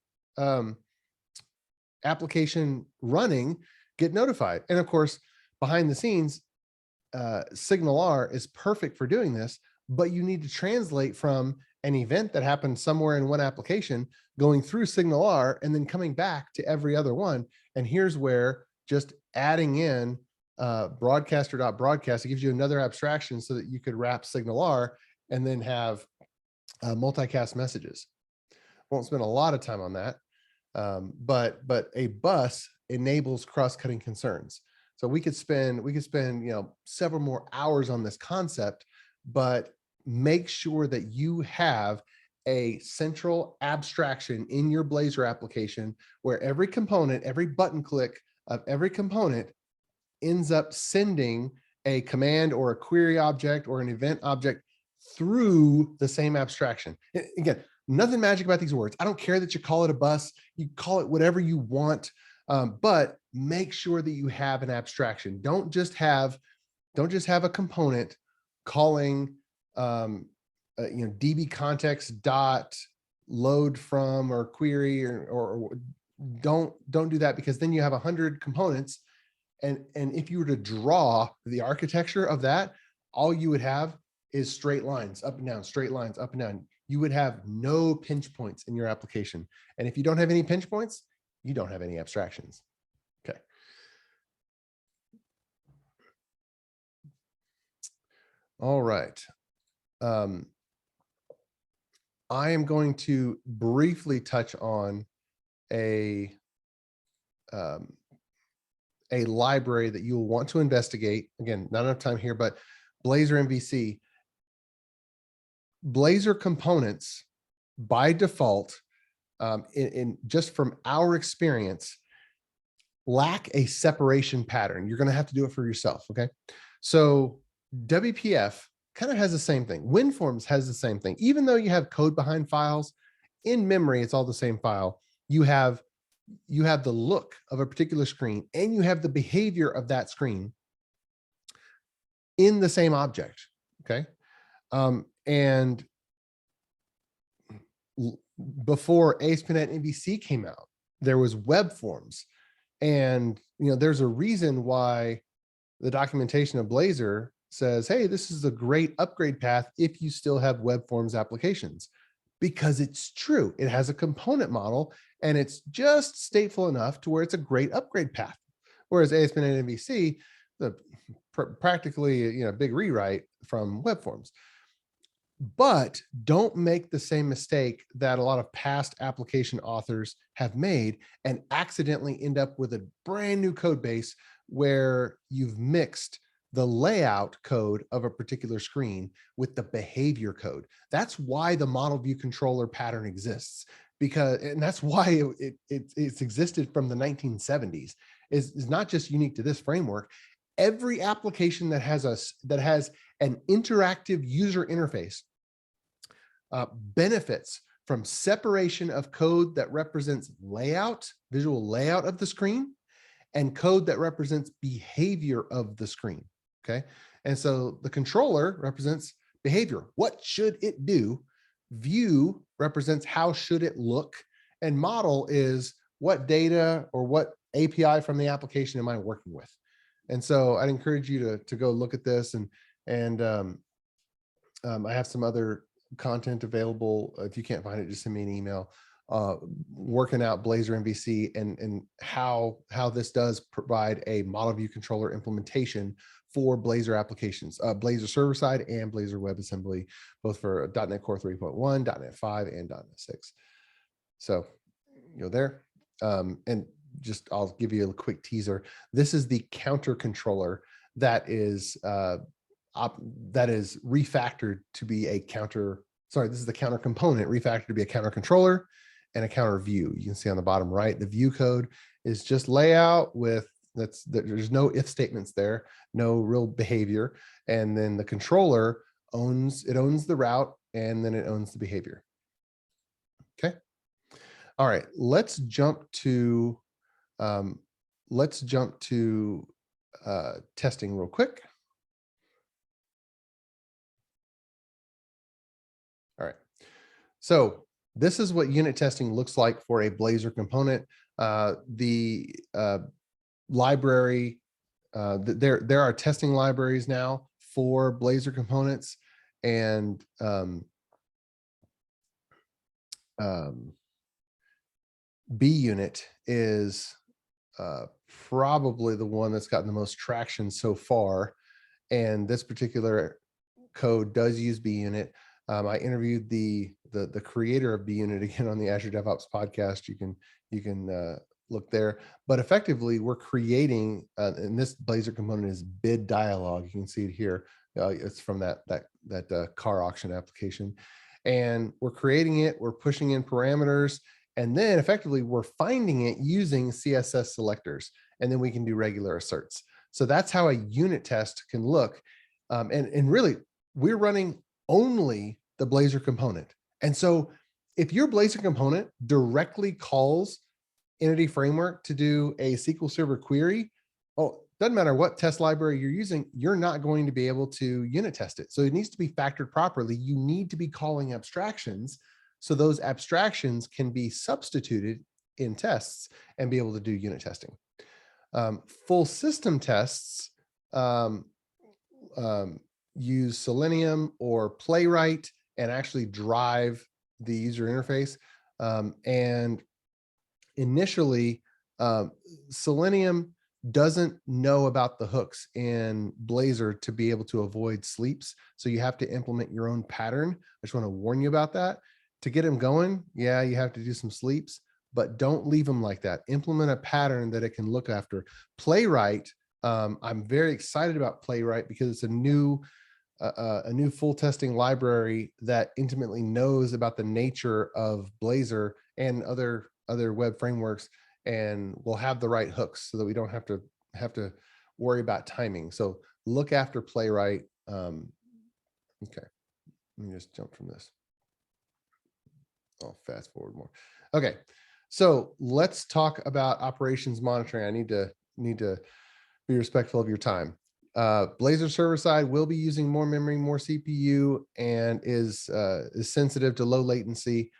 application running get notified. And of course, behind the scenes, SignalR is perfect for doing this, but you need to translate from an event that happened somewhere in one application going through SignalR and then coming back to every other one. And here's where just adding in broadcaster.broadcast, it gives you another abstraction so that you could wrap SignalR and then have multicast messages. Won't spend a lot of time on that, but a bus enables cross-cutting concerns. So we could spend several more hours on this concept, but make sure that you have a central abstraction in your Blazor application where every component, every button click of every component ends up sending a command or a query object or an event object through the same abstraction. Again, nothing magic about these words. I don't care that you call it a bus, you call it whatever you want, but make sure that you have an abstraction. Don't just have a component calling DB context dot load from or query or don't do that, because then you have 100 components. And if you were to draw the architecture of that, all you would have is straight lines up and down, straight lines up and down. You would have no pinch points in your application. And if you don't have any pinch points, you don't have any abstractions. Okay. All right. I am going to briefly touch on a library that you'll want to investigate. Again, not enough time here, but Blazor MVC. Blazor components by default, in just from our experience, lack a separation pattern. You're going to have to do it for yourself. Okay. So WPF kind of has the same thing. WinForms has the same thing. Even though you have code behind files, in memory, it's all the same file. You have the look of a particular screen and you have the behavior of that screen in the same object. Okay. And before ASP.NET MVC came out, there was web forms. And, there's a reason why the documentation of Blazor says, hey, this is a great upgrade path if you still have web forms applications, because it's true. It has a component model and it's just stateful enough to where it's a great upgrade path. Whereas ASP.NET and MVC, the practically, big rewrite from web forms. But don't make the same mistake that a lot of past application authors have made and accidentally end up with a brand new code base where you've mixed the layout code of a particular screen with the behavior code. That's why the model view controller pattern exists, and that's why it's existed from the 1970s. Is not just unique to this framework. Every application that has an interactive user interface benefits from separation of code that represents visual layout of the screen, and code that represents behavior of the screen. Okay. And so the controller represents behavior. What should it do? View represents how should it look? And model is what data or what API from the application am I working with? And so I'd encourage you to go look at this, and I have some other content available. If you can't find it, just send me an email, working out Blazor MVC and how this does provide a model view controller implementation for Blazor applications, Blazor server side and Blazor WebAssembly, both for .NET Core 3.1, .NET 5, and .NET 6. So there. And just, I'll give you a quick teaser. This is the counter controller that is refactored to be a counter. Sorry, this is the counter component refactored to be a counter controller and a counter view. You can see on the bottom right, the view code is just layout with there's no if statements there, no real behavior. And then the controller owns the route, and then it owns the behavior. Okay. All right, let's jump to testing real quick. All right, so this is what unit testing looks like for a Blazor component. The library, there are testing libraries now for Blazor components, and BUnit is probably the one that's gotten the most traction so far. And this particular code does use BUnit. I interviewed the creator of BUnit again on the Azure DevOps podcast. You can look there. But effectively, we're creating, and this Blazor component is bid dialog. You can see it here. It's from that car auction application, and we're creating it. We're pushing in parameters, and then effectively we're finding it using CSS selectors, and then we can do regular asserts. So that's how a unit test can look. And really, we're running only the Blazor component. And so if your Blazor component directly calls Entity Framework to do a SQL Server query, doesn't matter what test library you're using, you're not going to be able to unit test it. So it needs to be factored properly. You need to be calling abstractions, so those abstractions can be substituted in tests and be able to do unit testing. Full system tests use Selenium or Playwright and actually drive the user interface. And initially, Selenium doesn't know about the hooks in Blazor to be able to avoid sleeps. So you have to implement your own pattern. I just want to warn you about that. To get them going, yeah, you have to do some sleeps, but don't leave them like that. Implement a pattern that it can look after. Playwright, I'm very excited about Playwright because it's a new full testing library that intimately knows about the nature of Blazor and other web frameworks, and we'll have the right hooks so that we don't have to worry about timing. So look after Playwright. Okay, let me just jump from this. I'll fast forward more. Okay, so let's talk about operations monitoring. I need to be respectful of your time. Blazor server side will be using more memory, more CPU, and is sensitive to low latency.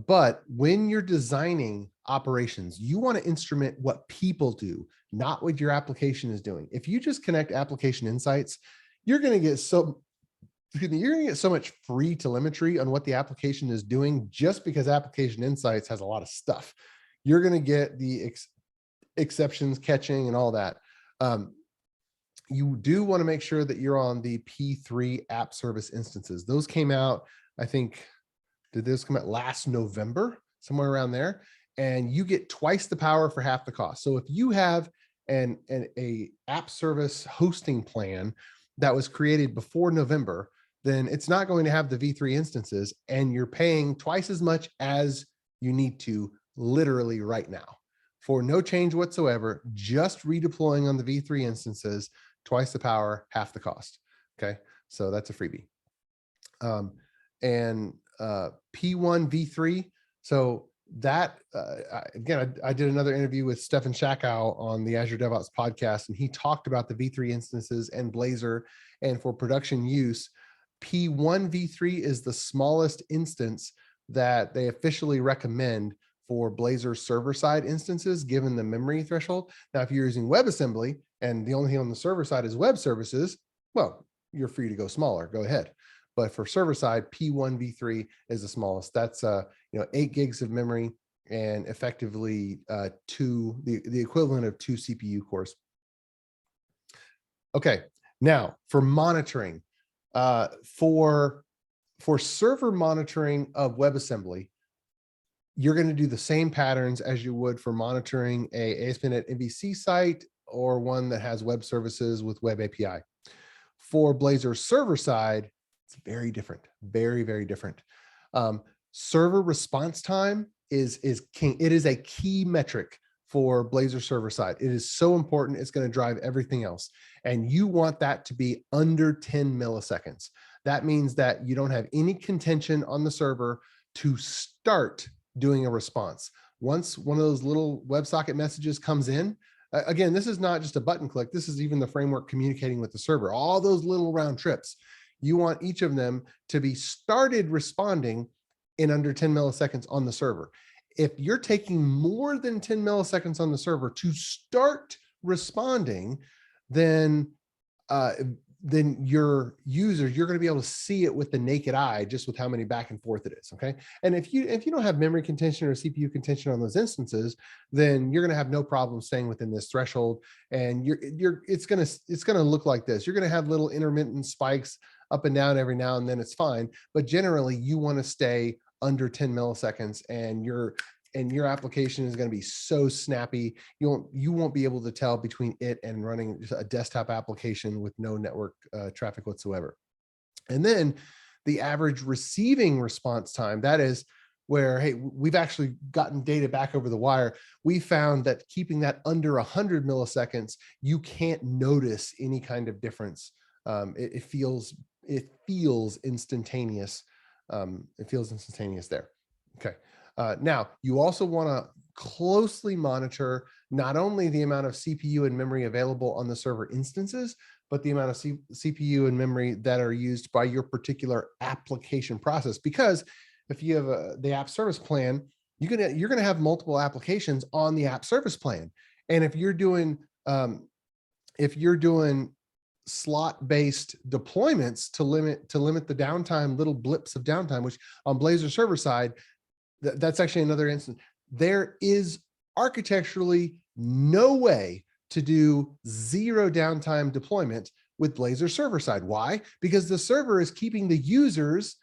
But when you're designing operations, you want to instrument what people do, not what your application is doing. If you just connect application insights, you're going to get you're going to get so much free telemetry on what the application is doing just because application insights has a lot of stuff. You're going to get the exceptions catching and all that. You do want to make sure that you're on the P3 app service instances. Those came out, I think, did this come out last November, somewhere around there? And you get twice the power for half the cost. So if you have a app service hosting plan that was created before November, then it's not going to have the V3 instances, and you're paying twice as much as you need to literally right now for no change whatsoever, just redeploying on the V3 instances, twice the power, half the cost. Okay, so that's a freebie. P1 V3. So that, again, I did another interview with Stefan Shakow on the Azure DevOps podcast, and he talked about the V3 instances and Blazor, and for production use, P1 V3 is the smallest instance that they officially recommend for Blazor server-side instances, given the memory threshold. Now, if you're using WebAssembly and the only thing on the server side is web services, well, you're free to go smaller, go ahead. But for server side, P1 V3 is the smallest. That's 8 gigs of memory and effectively the equivalent of 2 CPU cores. Okay, now for monitoring, for server monitoring of WebAssembly, you're going to do the same patterns as you would for monitoring a ASP.NET MVC site or one that has web services with web API. For Blazor server side, it's very different, very, very different. Server response time is king. It is a key metric for Blazor server side. It is so important. It's going to drive everything else. And you want that to be under 10 milliseconds. That means that you don't have any contention on the server to start doing a response. Once one of those little WebSocket messages comes in, again, this is not just a button click. This is even the framework communicating with the server. All those little round trips, you want each of them to be started responding in under 10 milliseconds on the server. If you're taking more than 10 milliseconds on the server to start responding, then your users, you're going to be able to see it with the naked eye, just with how many back and forth it is. Okay. And if you don't have memory contention or CPU contention on those instances, then you're going to have no problem staying within this threshold. And it's going to look like this. You're going to have little intermittent spikes up and down every now and then. It's fine. But generally you want to stay under 10 milliseconds, and your application is going to be so snappy. You won't be able to tell between it and running just a desktop application with no network traffic whatsoever. And then the average receiving response time, that is where, hey, we've actually gotten data back over the wire. We found that keeping that under 100 milliseconds, you can't notice any kind of difference. It feels instantaneous. It feels instantaneous there. Okay. Now, you also want to closely monitor not only the amount of CPU and memory available on the server instances, but the amount of CPU and memory that are used by your particular application process. Because if you have the app service plan, you're going to have multiple applications on the app service plan. And if you're doing slot-based deployments to limit the downtime, little blips of downtime, which on Blazor server side, that's actually another instance. There is architecturally no way to do zero downtime deployment with Blazor server side. Why? Because the server is keeping the user's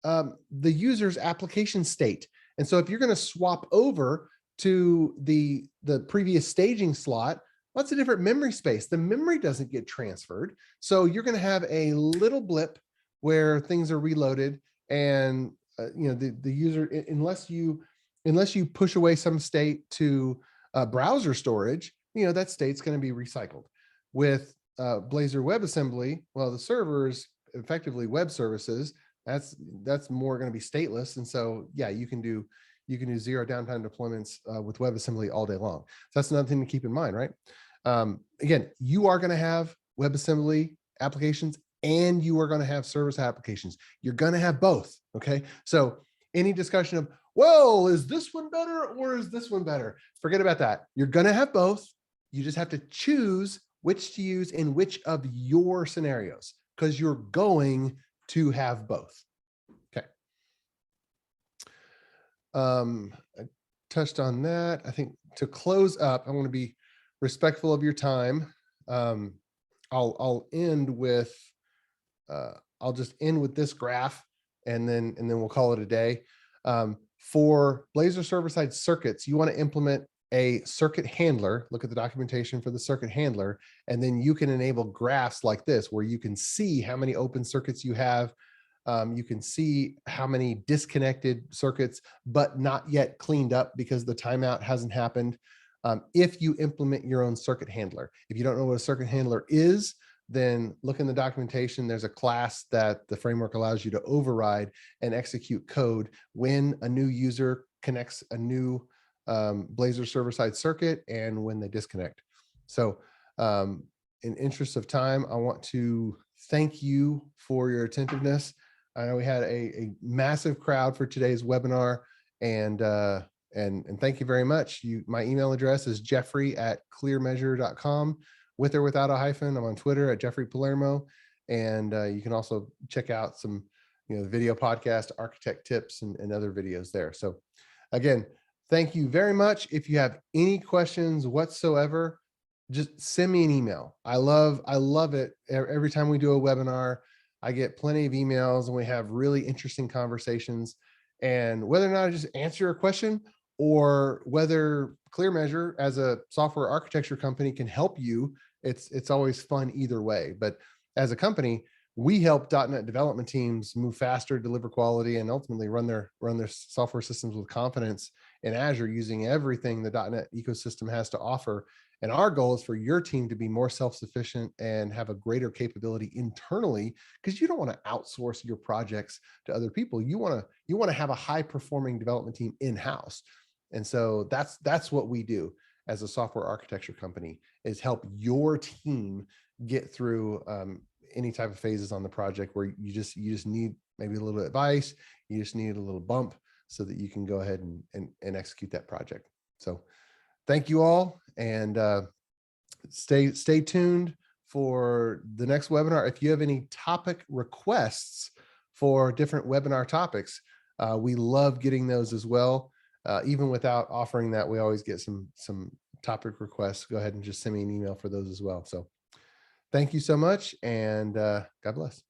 application state. And so if you're going to swap over to the previous staging slot, what's a different memory space? The memory doesn't get transferred. So you're going to have a little blip where things are reloaded, and the user, unless you push away some state to browser storage, that state's going to be recycled. With Blazor WebAssembly, well, the server is effectively web services. That's more going to be stateless, and so yeah, you can do zero downtime deployments with WebAssembly all day long. So that's another thing to keep in mind, right? Again, you are going to have WebAssembly applications and you are going to have service applications. You're going to have both. Okay. So any discussion of, well, is this one better or is this one better? Forget about that. You're going to have both. You just have to choose which to use in which of your scenarios, because you're going to have both. Okay. I touched on that. I think to close up, I want to be respectful of your time. I'll end with I'll just end with this graph, and then we'll call it a day. For Blazor server-side circuits, you want to implement a circuit handler. Look at the documentation for the circuit handler, and then you can enable graphs like this, where you can see how many open circuits you have. You can see how many disconnected circuits, but not yet cleaned up because the timeout hasn't happened. If you implement your own circuit handler. If you don't know what a circuit handler is, then look in the documentation. There's a class that the framework allows you to override and execute code when a new user connects a new Blazor server-side circuit and when they disconnect. So in interest of time, I want to thank you for your attentiveness. I know we had a massive crowd for today's webinar, and thank you very much. My email address is jeffrey@clearmeasure.com, with or without a hyphen. I'm on Twitter at Jeffrey Palermo, and you can also check out some video podcast, architect tips, and other videos there. So again, thank you very much. If you have any questions whatsoever, just send me an email. I love it. Every time we do a webinar, I get plenty of emails and we have really interesting conversations. And whether or not I just answer your question, or whether ClearMeasure as a software architecture company can help you, it's always fun either way. But as a company, we help .NET development teams move faster, deliver quality, and ultimately run their software systems with confidence in Azure, using everything the .NET ecosystem has to offer. And our goal is for your team to be more self-sufficient and have a greater capability internally, because you don't want to outsource your projects to other people. You want to have a high-performing development team in-house. And so that's what we do as a software architecture company, is help your team get through any type of phases on the project where you just need maybe a little advice, you just need a little bump so that you can go ahead and execute that project. So thank you all, and stay tuned for the next webinar. If you have any topic requests for different webinar topics, we love getting those as well. Even without offering that, we always get some topic requests. Go ahead and just send me an email for those as well. So thank you so much, and God bless.